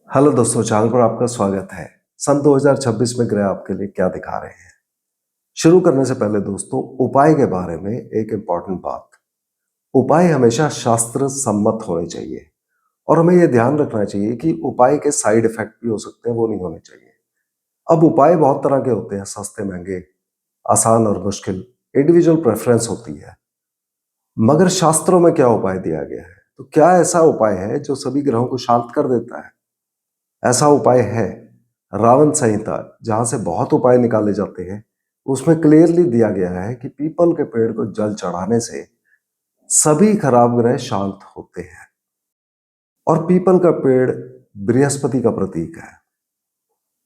Hello दोस्तों, channel पर आपका स्वागत है। सन 2026 में ग्रह आपके लिए क्या दिखा रहे हैं? शुरू करने से पहले दोस्तों, उपाय के बारे में एक इम्पॉर्टेंट बात। उपाय हमेशा शास्त्र सम्मत होने चाहिए और हमें यह ध्यान रखना चाहिए कि उपाय के साइड इफेक्ट भी हो सकते हैं, वो नहीं होने चाहिए। अब उपाय बहुत तरह के होते हैं, सस्ते, महंगे, आसान और मुश्किल। इंडिविजुअल प्रेफरेंस होती है। मगर शास्त्रों में क्या उपाय दिया गया है? तो क्या ऐसा उपाय है जो सभी ग्रहों को शांत कर देता है? ऐसा उपाय है। रावण संहिता, जहां से बहुत उपाय निकाले जाते हैं, उसमें क्लियरली दिया गया है कि पीपल के पेड़ को जल चढ़ाने से सभी खराब ग्रह शांत होते हैं। और पीपल का पेड़ बृहस्पति का प्रतीक है।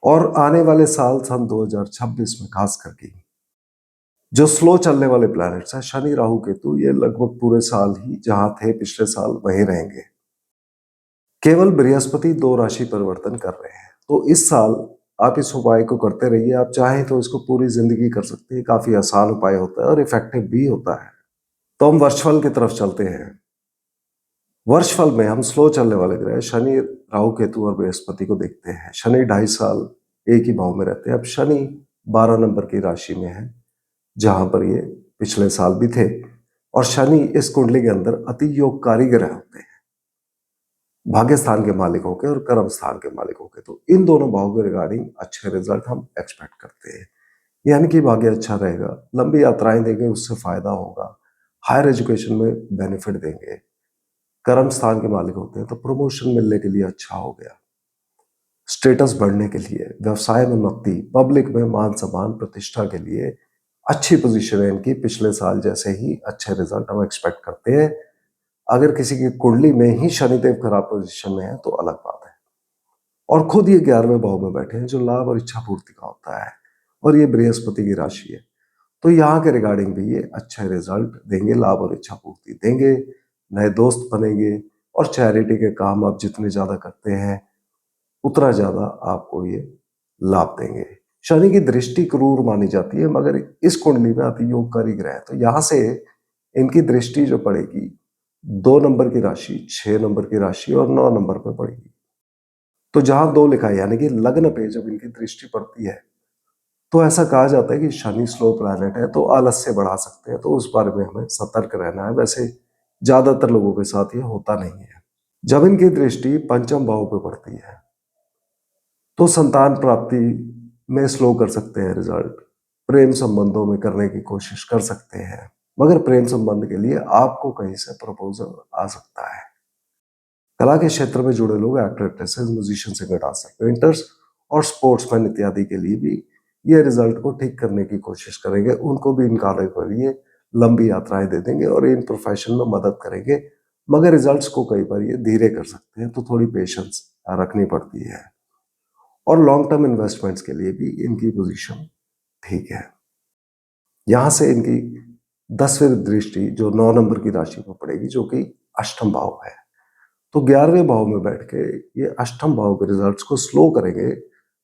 और आने वाले साल सन 2026 में खास करके जो स्लो चलने वाले प्लैनेट्स हैं, शनि, राहु, केतु, ये लगभग पूरे साल ही जहां थे पिछले साल वहीं रहेंगे। केवल बृहस्पति 2 राशि परिवर्तन कर रहे हैं। तो इस साल आप इस उपाय को करते रहिए। आप चाहें तो इसको पूरी जिंदगी कर सकते हैं। काफी आसान उपाय होता है और इफेक्टिव भी होता है। तो हम वर्षफल की तरफ चलते हैं। वर्षफल में हम स्लो चलने वाले ग्रह शनि, राहु, केतु और बृहस्पति को देखते हैं। शनि 2.5 साल एक ही भाव में रहते हैं। अब शनि 12 नंबर की राशि में है, जहां पर ये पिछले साल भी थे। और शनि इस कुंडली के अंदर अति योगकारी ग्रह होते हैं, भाग्य स्थान के मालिकों के और कर्म स्थान के मालिकों के। तो इन दोनों भावों के रिगार्डिंग अच्छे रिजल्ट हम एक्सपेक्ट करते हैं। यानी कि भाग्य अच्छा रहेगा, लंबी यात्राएं देंगे, उससे फायदा होगा, हायर एजुकेशन में बेनिफिट देंगे। कर्म स्थान के मालिक होते हैं तो प्रमोशन मिलने के लिए अच्छा हो गया, स्टेटस बढ़ने के लिए, व्यवसाय में उन्नति, पब्लिक में मान सम्मान, प्रतिष्ठा के लिए अच्छी पोजीशन है इनकी। पिछले साल जैसे ही अच्छे रिजल्ट हम एक्सपेक्ट करते हैं। अगर किसी की कुंडली में ही शनिदेव खराब पोजीशन में है तो अलग बात है। और खुद ये 11वें भाव में बैठे हैं, जो लाभ और इच्छा पूर्ति का होता है, और ये बृहस्पति की राशि है। तो यहाँ के रिगार्डिंग भी ये अच्छे रिजल्ट देंगे, लाभ और इच्छा पूर्ति देंगे, नए दोस्त बनेंगे। और चैरिटी के काम आप जितने ज्यादा करते हैं उतना ज्यादा आपको ये लाभ देंगे। शनि की दृष्टि क्रूर मानी जाती है, मगर इस कुंडली में अति योगकारी ग्रह है, तो यहां से इनकी दृष्टि जो पड़ेगी 2 नंबर की राशि, 6 नंबर की राशि और 9 नंबर पे पड़ेगी। तो जहां 2 लिखा है, यानी कि लग्न पे जब इनकी दृष्टि पड़ती है, तो ऐसा कहा जाता है कि शनि स्लो प्लैनेट है, तो आलस्य बढ़ा सकते हैं। तो उस बारे में हमें सतर्क रहना है। वैसे ज्यादातर लोगों के साथ ये होता नहीं है। जब इनकी दृष्टि पंचम भाव पे पड़ती है, तो संतान प्राप्ति में स्लो कर सकते हैं रिजल्ट। प्रेम संबंधों में करने की कोशिश कर सकते हैं, मगर प्रेम संबंध के लिए आपको कहीं से प्रपोजल आ सकता है। कला के क्षेत्र में जुड़े लोग, actor, actresses, musician, singer, dancer, painters और स्पोर्ट्समैन इत्यादि के लिए भी ये रिजल्ट को ठीक करने की कोशिश करेंगे। उनको भी इन कार्यों के लिए लंबी यात्राएं दे देंगे और इन प्रोफेशन में मदद करेंगे। मगर रिजल्ट्स को कई बार ये धीरे कर सकते हैं, तो थोड़ी पेशेंस रखनी पड़ती है। और लॉन्ग टर्म इन्वेस्टमेंट्स के लिए भी इनकी पोजीशन ठीक है। यहां से इनकी 10वीं दृष्टि जो 9 नंबर की राशि पर पड़ेगी, जो कि अष्टम भाव है। तो 11वें भाव में बैठ के ये अष्टम भाव के रिजल्ट्स को स्लो करेंगे,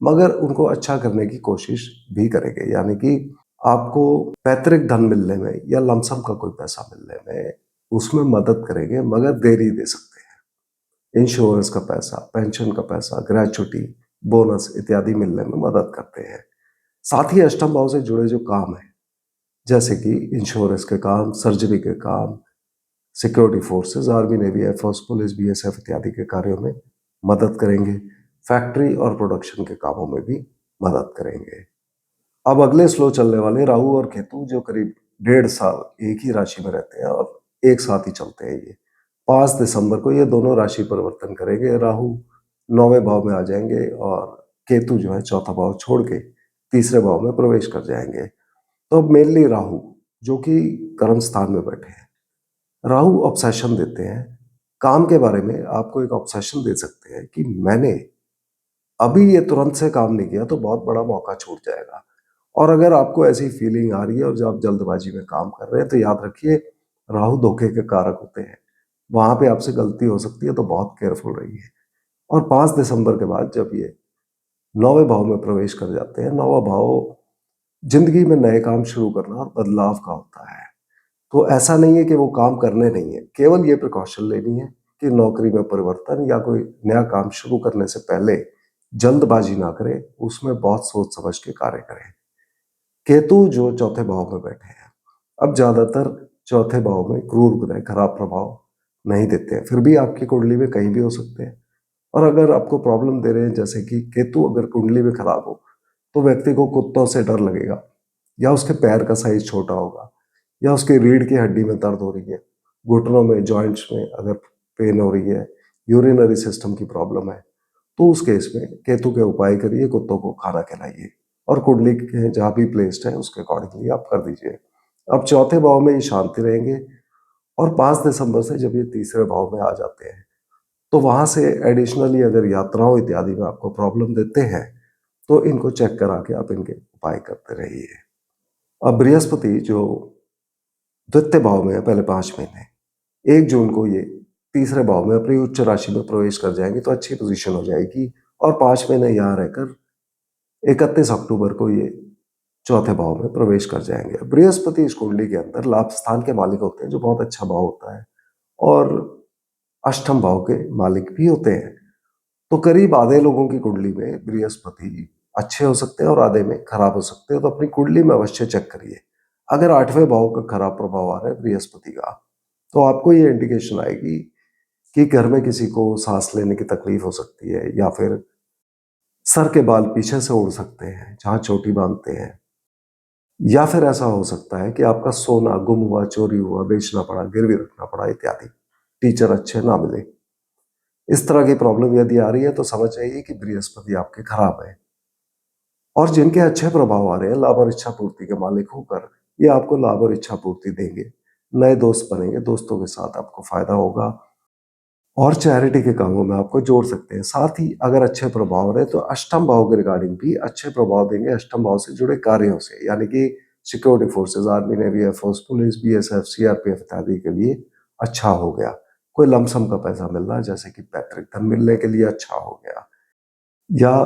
मगर उनको अच्छा करने की कोशिश भी करेंगे। यानी कि आपको पैतृक धन मिलने में या लमसम का कोई पैसा मिलने में उसमें मदद करेंगे, मगर देरी दे सकते हैं। इंश्योरेंस का पैसा, पेंशन का पैसा, ग्रेचुटी, बोनस इत्यादि मिलने में मदद करते हैं। साथ ही अष्टम भाव से जुड़े जो काम है, जैसे कि इंश्योरेंस के काम, सर्जरी के काम, security forces, army, navy, air force, police, BSF इत्यादि के कार्यों में मदद करेंगे। फैक्ट्री और प्रोडक्शन के कामों में भी मदद करेंगे। अब अगले स्लो चलने वाले राहु और केतु, जो करीब 1.5 साल एक ही राशि में रहते हैं और एक साथ ही चलते हैं। ये 5 दिसंबर को ये दोनों राशि परिवर्तन करेंगे। राहु 9वें भाव में आ जाएंगे और केतु जो है चौथा भाव छोड़ के तीसरे भाव में प्रवेश कर जाएंगे। तो अब मेनली राहु, जो कि कर्म स्थान में बैठे हैं, राहु ऑब्सेशन देते हैं। काम के बारे में आपको एक ऑब्सेशन दे सकते हैं कि मैंने अभी ये तुरंत से काम नहीं किया तो बहुत बड़ा मौका छूट जाएगा। और अगर आपको ऐसी फीलिंग आ रही है और जब आप जल्दबाजी में काम कर रहे हैं, तो याद रखिए राहु धोखे के कारक होते हैं। वहां पे आपसे गलती हो सकती है, तो बहुत केयरफुल रहिए। और 5 दिसंबर के बाद जब ये 9वें भाव में प्रवेश कर जाते हैं, 9वां भाव जिंदगी में नए काम शुरू करना और बदलाव का होता है। तो ऐसा नहीं है कि वो काम करने नहीं है, केवल ये प्रिकॉशन लेनी है कि नौकरी में परिवर्तन या कोई नया काम शुरू करने से पहले जल्दबाजी ना करें, उसमें बहुत सोच समझ के कार्य करें। केतु जो चौथे भाव में बैठे हैं, अब ज्यादातर चौथे भाव में क्रूर ग्रह खराब प्रभाव नहीं देते हैं, फिर भी आपकी कुंडली में कहीं भी हो सकते हैं। और अगर आपको प्रॉब्लम दे रहे हैं, जैसे कि केतु अगर कुंडली में खराब हो, तो व्यक्ति को कुत्तों से डर लगेगा, या उसके पैर का साइज छोटा होगा, या उसकी रीढ़ की हड्डी में दर्द हो रही है, घुटनों में, जॉइंट्स में अगर पेन हो रही है, यूरिनरी सिस्टम की प्रॉब्लम है, तो उस केस में केतु के उपाय करिए, कुत्तों को खाना खिलाइए, और कुंडली के जहाँ भी प्लेस्ड है उसके अकॉर्डिंगली आप कर दीजिए। अब चौथे भाव में ये शांति रहेंगे, और 5 दिसंबर से जब ये तीसरे भाव में आ जाते हैं, तो वहां से एडिशनली अगर यात्राओं इत्यादि में आपको प्रॉब्लम देते हैं, तो इनको चेक करा के आप इनके उपाय करते रहिए। अब बृहस्पति जो द्वितीय भाव में है पहले 5 महीने, 1 जून को ये तीसरे भाव में अपनी उच्च राशि में प्रवेश कर जाएंगे, तो अच्छी पोजीशन हो जाएगी, और 5 महीने यहाँ रहकर 31 अक्टूबर को ये चौथे भाव में प्रवेश कर जाएंगे। बृहस्पति इस कुंडली के अंदर लाभ स्थान के मालिक होते हैं, जो बहुत अच्छा भाव होता है, और अष्टम भाव के मालिक भी होते हैं। तो करीब आधे लोगों की कुंडली में बृहस्पति अच्छे हो सकते हैं और आधे में खराब हो सकते हैं, तो अपनी कुंडली में अवश्य चेक करिए। अगर 8वें भाव का खराब प्रभाव आ रहा है बृहस्पति का, तो आपको ये इंडिकेशन आएगी कि घर में किसी को सांस लेने की तकलीफ हो सकती है, या फिर सर के बाल पीछे से उड़ सकते हैं जहां चोटी बांधते हैं, या फिर ऐसा हो सकता है कि आपका सोना गुम हुआ, चोरी हुआ, बेचना पड़ा, गिरवी रखना पड़ा इत्यादि, टीचर अच्छे ना मिले, इस तरह की प्रॉब्लम यदि आ रही है, तो समझ जाइए कि बृहस्पति आपके खराब है। और जिनके अच्छे प्रभाव आ रहे हैं लाभ और इच्छा पूर्ति के मालिक होकर, ये आपको लाभ और इच्छा पूर्ति देंगे, नए दोस्त बनेंगे, दोस्तों के साथ आपको फायदा होगा, और चैरिटी के कामों में आपको जोड़ सकते हैं। साथ ही अगर अच्छे प्रभाव रहे, तो अष्टम भाव के रिगार्डिंग भी अच्छे प्रभाव देंगे, अष्टम भाव से जुड़े कार्यों से, यानी कि security forces, army, navy, air force, police, BSF, CRPF इत्यादि के लिए अच्छा हो गया। कोई लमसम का पैसा मिल रहा है, जैसे कि पैतृक धन मिलने के लिए अच्छा हो गया, या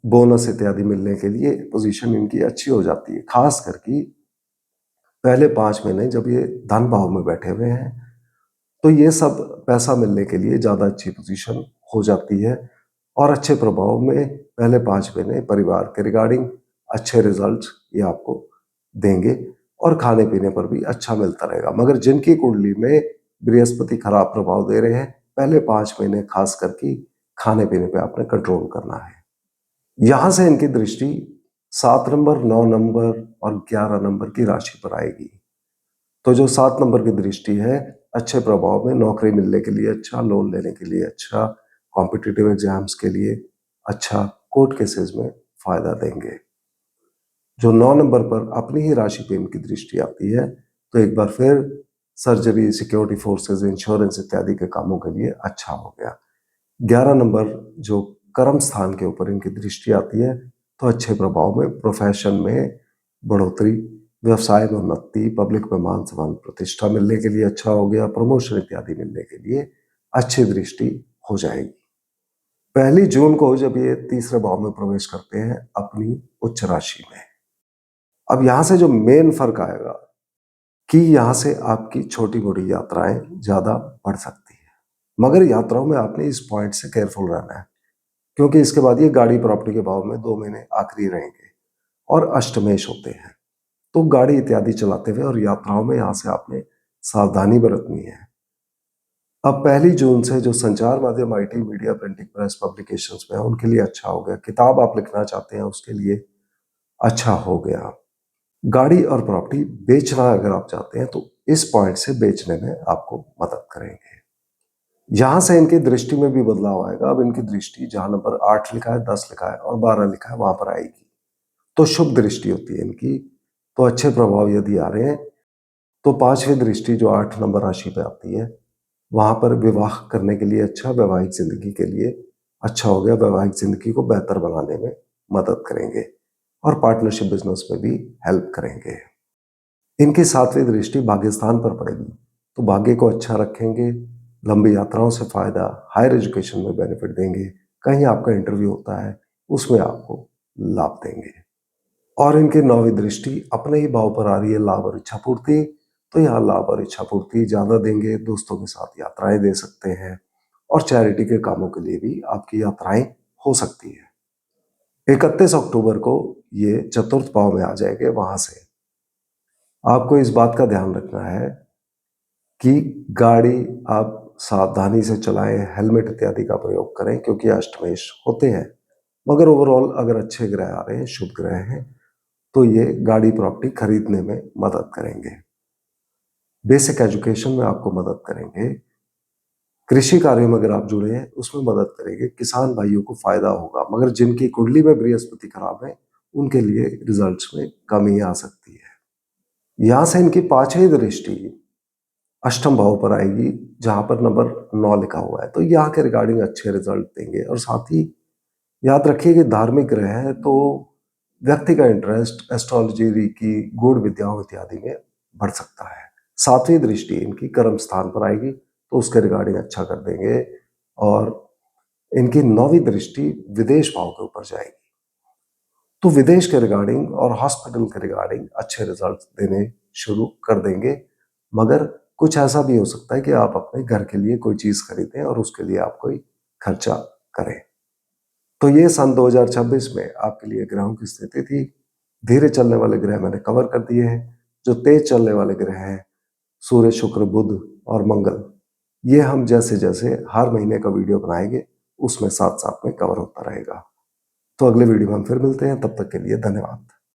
बोनस इत्यादि मिलने के लिए पोजीशन इनकी अच्छी हो जाती है। खास करके पहले 5 महीने जब ये धन भाव में बैठे हुए हैं, तो ये सब पैसा मिलने के लिए ज्यादा अच्छी पोजीशन हो जाती है, और अच्छे प्रभाव में पहले 5 महीने परिवार के रिगार्डिंग अच्छे रिजल्ट ये आपको देंगे, और खाने पीने पर भी अच्छा मिलता रहेगा। मगर जिनकी कुंडली में बृहस्पति खराब प्रभाव दे रहे हैं, पहले 5 महीने खास करके खाने पीने पे आपने कंट्रोल करना है। यहां से इनकी दृष्टि 7 नंबर, 9 नंबर और 11 नंबर की राशि पर आएगी। तो जो 7 नंबर की दृष्टि है, अच्छे प्रभाव में नौकरी मिलने के लिए अच्छा, लोन लेने के लिए अच्छा, कॉम्पिटिटिव एग्जाम्स के लिए अच्छा, कोर्ट केसेस में फायदा देंगे। जो 9 नंबर पर अपनी ही राशि पे इनकी दृष्टि आती है, तो एक बार फिर सर्जरी, सिक्योरिटी फोर्सेज, इंश्योरेंस इत्यादि के कामों के लिए अच्छा हो गया। 11 नंबर जो कर्म स्थान के ऊपर इनकी दृष्टि आती है, तो अच्छे प्रभाव में प्रोफेशन में बढ़ोतरी, व्यवसाय में उन्नति, पब्लिक में मान सम्मान प्रतिष्ठा मिलने के लिए अच्छा हो गया, प्रमोशन इत्यादि मिलने के लिए अच्छी दृष्टि हो जाएगी। 1 जून को जब ये तीसरे भाव में प्रवेश करते हैं अपनी उच्च राशि में, अब यहां से जो मेन फर्क आएगा कि यहां से आपकी छोटी मोटी यात्राएं ज्यादा बढ़ सकती है, मगर यात्राओं में आपने इस पॉइंट से केयरफुल रहना है, क्योंकि इसके बाद ये गाड़ी प्रॉपर्टी के भाव में 2 महीने आखिरी रहेंगे, और अष्टमेश होते हैं, तो गाड़ी इत्यादि चलाते हुए और यात्राओं में यहां से आपने सावधानी बरतनी है। अब 1 जून से जो संचार माध्यम, IT, media, printing press, publications में है, उनके लिए अच्छा हो गया। किताब आप लिखना चाहते हैं उसके लिए अच्छा हो गया। गाड़ी और प्रॉपर्टी बेचना अगर आप चाहते हैं, तो इस पॉइंट से बेचने में आपको मदद करेंगे। यहां से इनकी दृष्टि में भी बदलाव आएगा। अब इनकी दृष्टि जहां नंबर 8 लिखा है, 10 लिखा है और 12 लिखा है, वहां पर आएगी, तो शुभ दृष्टि होती है इनकी। तो अच्छे प्रभाव यदि आ रहे हैं, तो 5वीं दृष्टि जो 8 नंबर राशि पे आती है, वहां पर विवाह करने के लिए अच्छा, वैवाहिक जिंदगी के लिए अच्छा हो गया, वैवाहिक जिंदगी को बेहतर बनाने में मदद करेंगे, और पार्टनरशिप बिजनेस में भी हेल्प करेंगे। इनकी 7वीं दृष्टि भाग्य स्थान पर पड़ेगी, तो भाग्य को अच्छा रखेंगे, लंबी यात्राओं से फायदा, हायर एजुकेशन में बेनिफिट देंगे, कहीं आपका इंटरव्यू होता है उसमें आपको लाभ देंगे। और इनकी 9वीं दृष्टि अपने ही भाव पर आ रही है, लाभ और इच्छा पूर्ति, तो यहाँ लाभ और इच्छा पूर्ति ज्यादा देंगे, दोस्तों के साथ यात्राएं दे सकते हैं, और चैरिटी के कामों के लिए भी आपकी यात्राएं हो सकती है। 31 अक्टूबर को ये चतुर्थ भाव में आ जाएंगे। वहां से आपको इस बात का ध्यान रखना है कि गाड़ी आप सावधानी से चलाएं, हेलमेट इत्यादि का प्रयोग करें, क्योंकि अष्टमेश होते हैं। मगर ओवरऑल अगर अच्छे ग्रह आ रहे हैं, शुभ ग्रह हैं, तो ये गाड़ी प्रॉपर्टी खरीदने में मदद करेंगे। बेसिक एजुकेशन में आपको मदद करेंगे। कृषि कार्यों में अगर आप जुड़े हैं उसमें मदद करेंगे। किसान भाइयों को फायदा होगा। मगर जिनकी कुंडली में बृहस्पति खराब है उनके लिए रिजल्ट्स में कमी आ सकती है। यहां से इनकी पांचवी दृष्टि अष्टम भाव पर आएगी, जहां पर नंबर 9 लिखा हुआ है, तो यहाँ के रिगार्डिंग अच्छे रिजल्ट देंगे। और साथ ही याद रखिए कि धार्मिक ग्रह है, तो व्यक्ति का इंटरेस्ट एस्ट्रोलॉजी, रीकी, गूढ़ विद्याओं इत्यादि में बढ़ सकता है। सातवीं दृष्टि इनकी कर्म स्थान पर आएगी, तो उसके रिगार्डिंग अच्छा कर देंगे। और इनकी 9वीं दृष्टि विदेश भाव के ऊपर जाएगी, तो विदेश के रिगार्डिंग और हॉस्पिटल के रिगार्डिंग अच्छे रिजल्ट देने शुरू कर देंगे। मगर कुछ ऐसा भी हो सकता है कि आप अपने घर के लिए कोई चीज खरीदें और उसके लिए आप कोई खर्चा करें। तो ये सन 2026 में आपके लिए ग्रहों की स्थिति थी। धीरे चलने वाले ग्रह मैंने कवर कर दिए हैं। जो तेज चलने वाले ग्रह हैं, सूर्य, शुक्र, बुध और मंगल, ये हम जैसे जैसे हर महीने का वीडियो बनाएंगे उसमें साथ साथ में कवर होता रहेगा। तो अगले वीडियो में हम फिर मिलते हैं। तब तक के लिए धन्यवाद।